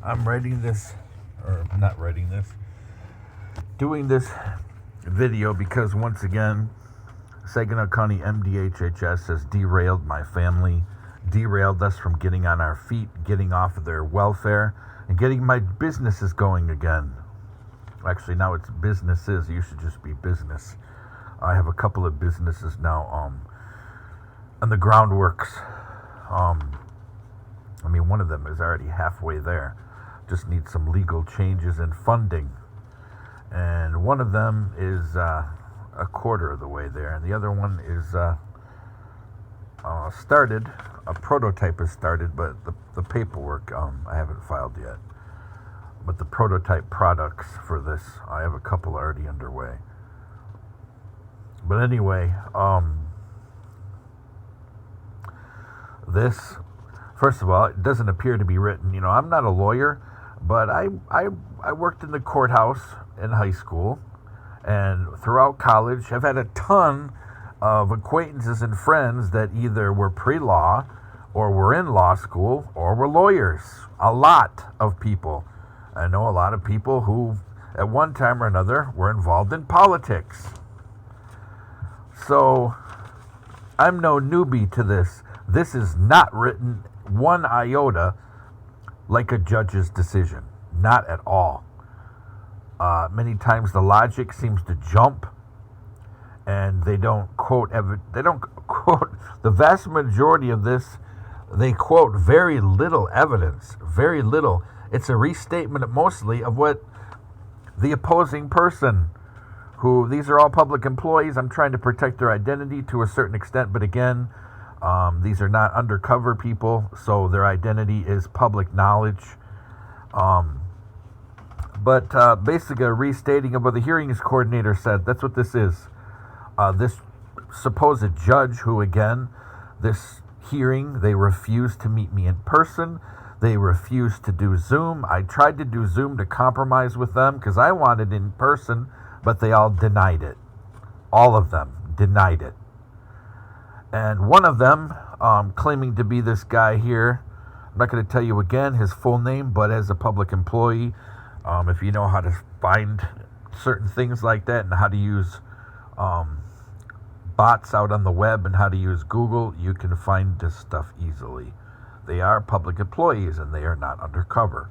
I'm writing this, or not writing this, doing this video because once again, Saginaw County MDHHS has derailed my family, derailed us from getting on our feet, getting off of their welfare, and getting my businesses going again. Actually, now it's businesses. You should just be business. I have a couple of businesses now, and the groundworks. One of them is already halfway there. Just needs some legal changes and funding. And one of them is a quarter of the way there, and the other one is started. A prototype is started, but the paperwork I haven't filed yet. But the prototype products for this, I have a couple already underway. But anyway, this, first of all, it doesn't appear to be written. I'm not a lawyer, but I worked in the courthouse in high school and throughout college. I've had a ton of acquaintances and friends that either were pre-law or were in law school or were lawyers. A lot of people. I know a lot of people who, at one time or another, were involved in politics. So, I'm no newbie to this. This is not written one iota like a judge's decision. Not at all. Many times the logic seems to jump, and they don't quote the vast majority of this. They quote very little evidence, very little. It's a restatement mostly of what the opposing person, who these are all public employees. I'm trying to protect their identity to a certain extent, but again, these are not undercover people, so their identity is public knowledge. But basically a restating of what the hearings coordinator said. That's what this is. This supposed judge who, again, this hearing, they refused to meet me in person. They refused to do Zoom. I tried to do Zoom to compromise with them because I wanted in person, but they all denied it. All of them denied it. And one of them, claiming to be this guy here, I'm not going to tell you again his full name, but as a public employee, if you know how to find certain things like that and how to use bots out on the web and how to use Google, you can find this stuff easily. They are public employees and they are not undercover.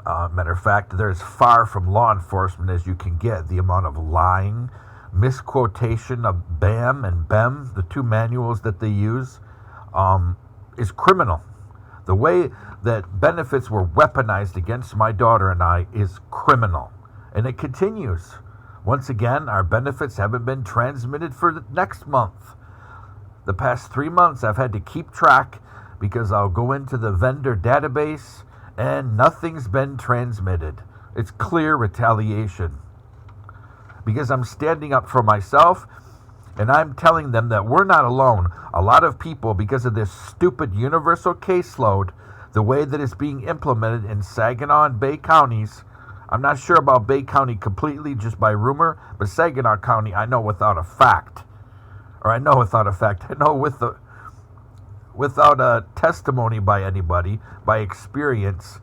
Matter of fact, they're as far from law enforcement as you can get. The amount of lying, misquotation of BAM and BEM, the two manuals that they use, is criminal. The way that benefits were weaponized against my daughter and I is criminal. And it continues. Once again, our benefits haven't been transmitted for the next month. The past 3 months, I've had to keep track because I'll go into the vendor database and nothing's been transmitted. It's clear retaliation. Because I'm standing up for myself and I'm telling them that we're not alone. A lot of people, because of this stupid universal caseload, the way that it's being implemented in Saginaw and Bay counties, I'm not sure about Bay County completely just by rumor, but Saginaw County I know without a fact. I know without a testimony by anybody, by experience,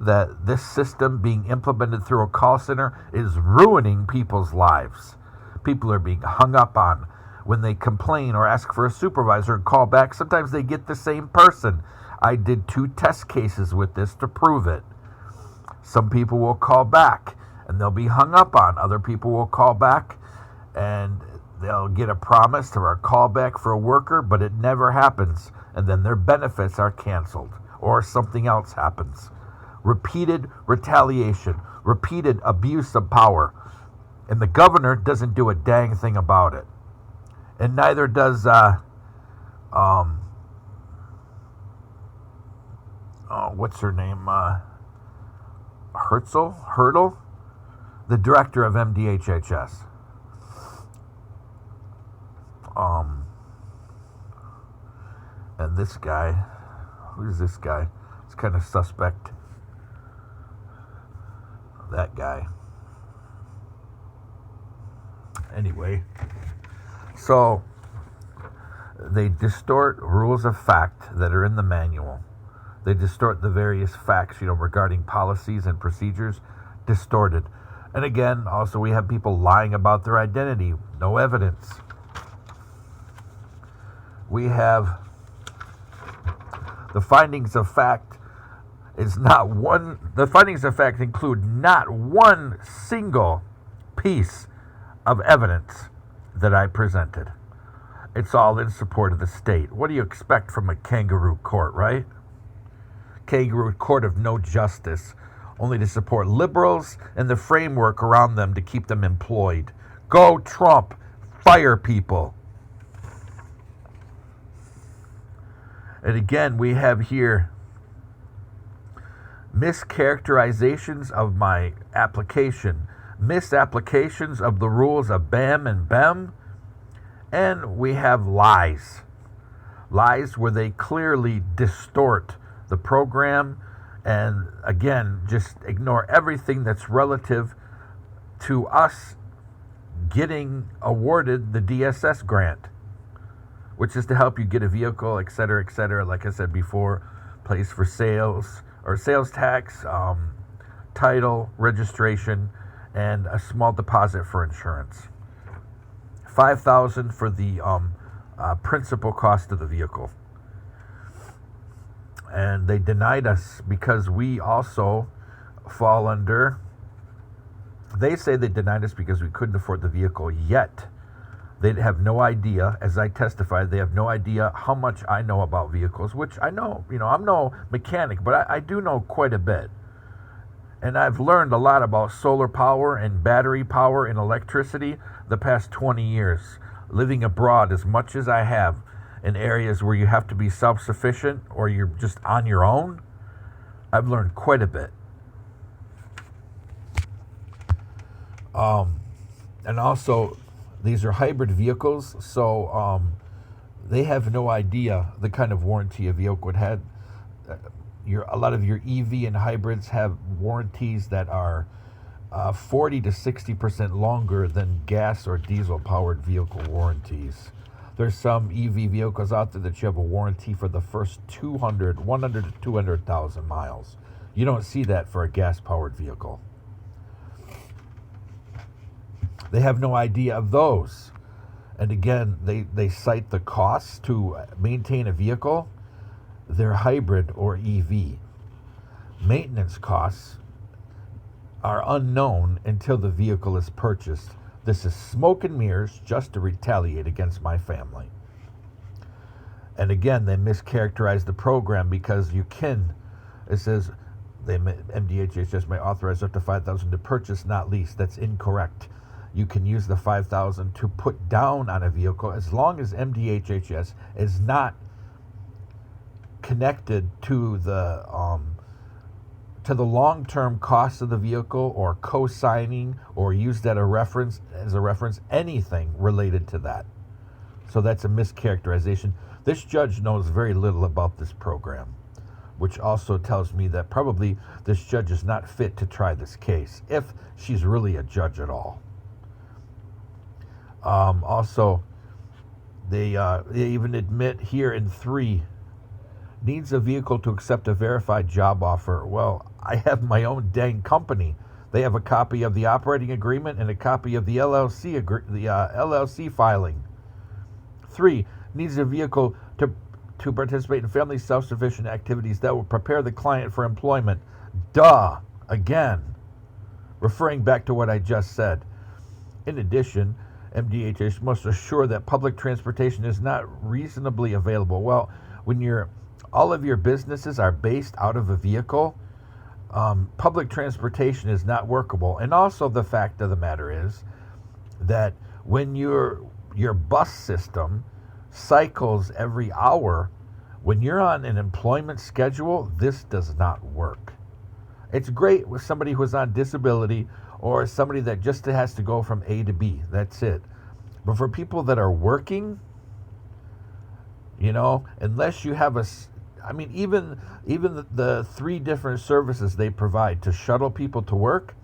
that this system being implemented through a call center is ruining people's lives. People are being hung up on when they complain or ask for a supervisor and call back. Sometimes they get the same person. I did 2 test cases with this to prove it. Some people will call back and they'll be hung up on. Other people will call back and they'll get a promise or a callback for a worker, but it never happens. And then their benefits are canceled or something else happens. Repeated retaliation, repeated abuse of power. And the governor doesn't do a dang thing about it. And neither does, what's her name? Hurdle, the director of MDHHS. And this guy, who's this guy? It's kind of suspect. That guy. Anyway, so they distort rules of fact that are in the manual. They distort the various facts, regarding policies and procedures, distorted. And again, also we have people lying about their identity, no evidence. We have the findings of fact the findings of fact include not one single piece of evidence that I presented. It's all in support of the state. What do you expect from a kangaroo court, right? Kangaroo court of no justice, only to support liberals and the framework around them to keep them employed. Go Trump, fire people. And again, we have here mischaracterizations of my application, misapplications of the rules of BAM and BEM, and we have lies. Lies where they clearly distort the program and, again, just ignore everything that's relative to us getting awarded the DSS grant, which is to help you get a vehicle, et cetera, like I said before, place for sales or sales tax, title, registration, and a small deposit for insurance. $5,000 for the principal cost of the vehicle. And they denied us because we also fall under, they say they denied us because we couldn't afford the vehicle, yet they have no idea, as I testified, they have no idea how much I know about vehicles, which I know, I'm no mechanic, but I do know quite a bit. And I've learned a lot about solar power and battery power and electricity the past 20 years, living abroad as much as I have in areas where you have to be self-sufficient or you're just on your own. I've learned quite a bit. And also, these are hybrid vehicles, so they have no idea the kind of warranty a vehicle would have. A lot of your EV and hybrids have warranties that are 40 to 60% longer than gas or diesel-powered vehicle warranties. There's some EV vehicles out there that you have a warranty for the first 100 to 200,000 miles. You don't see that for a gas-powered vehicle. They have no idea of those. And again, they cite the costs to maintain a vehicle. They're hybrid or EV. Maintenance costs are unknown until the vehicle is purchased. This is smoke and mirrors just to retaliate against my family. And again, they mischaracterize the program because it says MDHHS may authorize up to $5,000 to purchase, not lease. That's incorrect. You can use the $5,000 to put down on a vehicle as long as MDHHS is not connected to the long-term cost of the vehicle or co-signing or used as a reference, anything related to that. So that's a mischaracterization. This judge knows very little about this program, which also tells me that probably this judge is not fit to try this case, if she's really a judge at all. Also, they even admit here in 3, needs a vehicle to accept a verified job offer. Well, I have my own dang company. They have a copy of the operating agreement and a copy of the LLC filing. 3, needs a vehicle to participate in family self-sufficient activities that will prepare the client for employment. Duh, again, referring back to what I just said. In addition, MDHS must assure that public transportation is not reasonably available. Well, when all of your businesses are based out of a vehicle, public transportation is not workable. And also the fact of the matter is that when your bus system cycles every hour, when you're on an employment schedule, this does not work. It's great with somebody who's on disability or somebody that just has to go from A to B. That's it. But for people that are working, unless you have even the 3 different services they provide to shuttle people to work,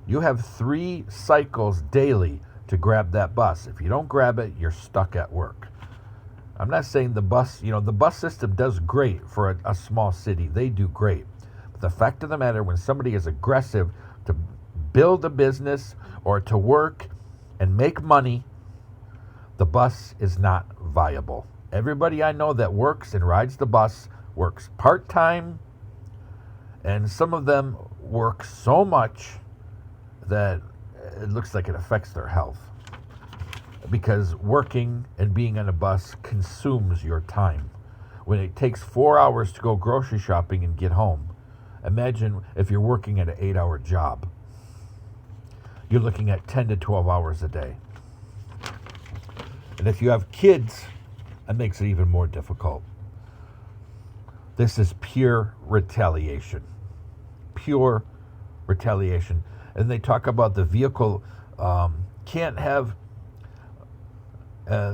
you have 3 cycles daily to grab that bus. If you don't grab it, you're stuck at work. I'm not saying the bus, the bus system does great for a small city. They do great. But the fact of the matter, when somebody is aggressive to build a business or to work and make money, the bus is not viable. Everybody I know that works and rides the bus works part-time, and some of them work so much that it looks like it affects their health. Because working and being on a bus consumes your time. When it takes 4 hours to go grocery shopping and get home, imagine if you're working at an 8-hour job. You're looking at 10 to 12 hours a day. And if you have kids, that makes it even more difficult. This is pure retaliation. Pure retaliation. And they talk about the vehicle can't have,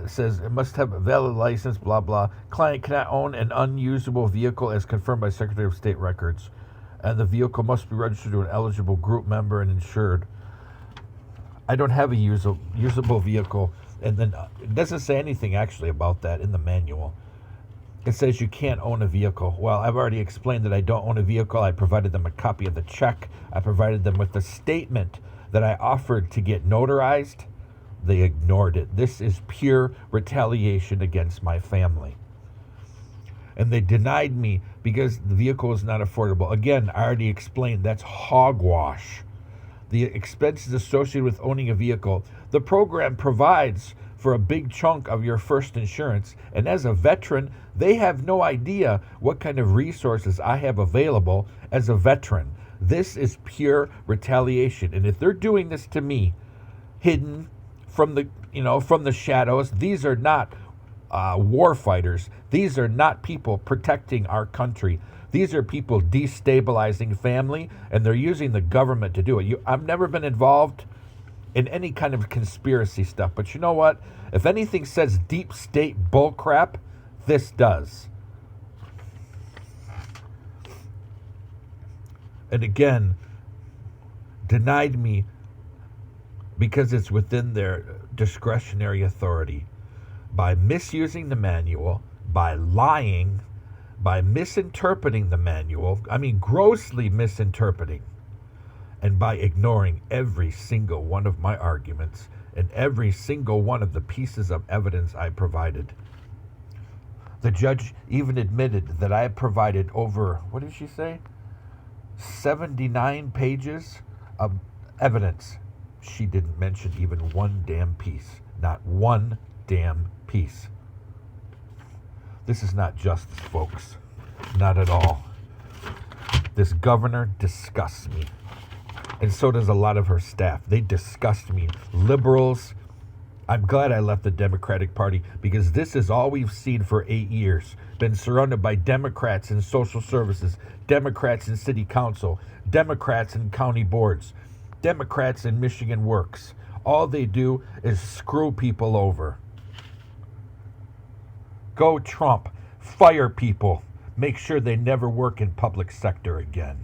says it must have a valid license, blah, blah. Client cannot own an unusable vehicle as confirmed by Secretary of State records. And the vehicle must be registered to an eligible group member and insured. I don't have a usable vehicle. And then it doesn't say anything actually about that in the manual. It says you can't own a vehicle. Well, I've already explained that I don't own a vehicle. I provided them a copy of the check. I provided them with the statement that I offered to get notarized. They ignored it. This is pure retaliation against my family. And they denied me because the vehicle is not affordable. Again, I already explained that's hogwash. The expenses associated with owning a vehicle. The program provides for a big chunk of your first insurance. And as a veteran, they have no idea what kind of resources I have available as a veteran. This is pure retaliation. And if they're doing this to me, hidden from the shadows, these are not war fighters. These are not people protecting our country. These are people destabilizing family, and they're using the government to do it. I've never been involved in any kind of conspiracy stuff, but you know what? If anything says deep state bullcrap, this does. And again, denied me because it's within their discretionary authority by misusing the manual, by lying, by misinterpreting the manual, grossly misinterpreting, and by ignoring every single one of my arguments and every single one of the pieces of evidence I provided. The judge even admitted that I had provided over, what did she say? 79 pages of evidence. She didn't mention even one damn piece. Not one damn piece. This is not justice, folks. Not at all. This governor disgusts me. And so does a lot of her staff. They disgust me. Liberals. I'm glad I left the Democratic Party because this is all we've seen for 8 years. Been surrounded by Democrats in social services, Democrats in city council, Democrats in county boards, Democrats in Michigan Works. All they do is screw people over. Go Trump. Fire people. Make sure they never work in public sector again.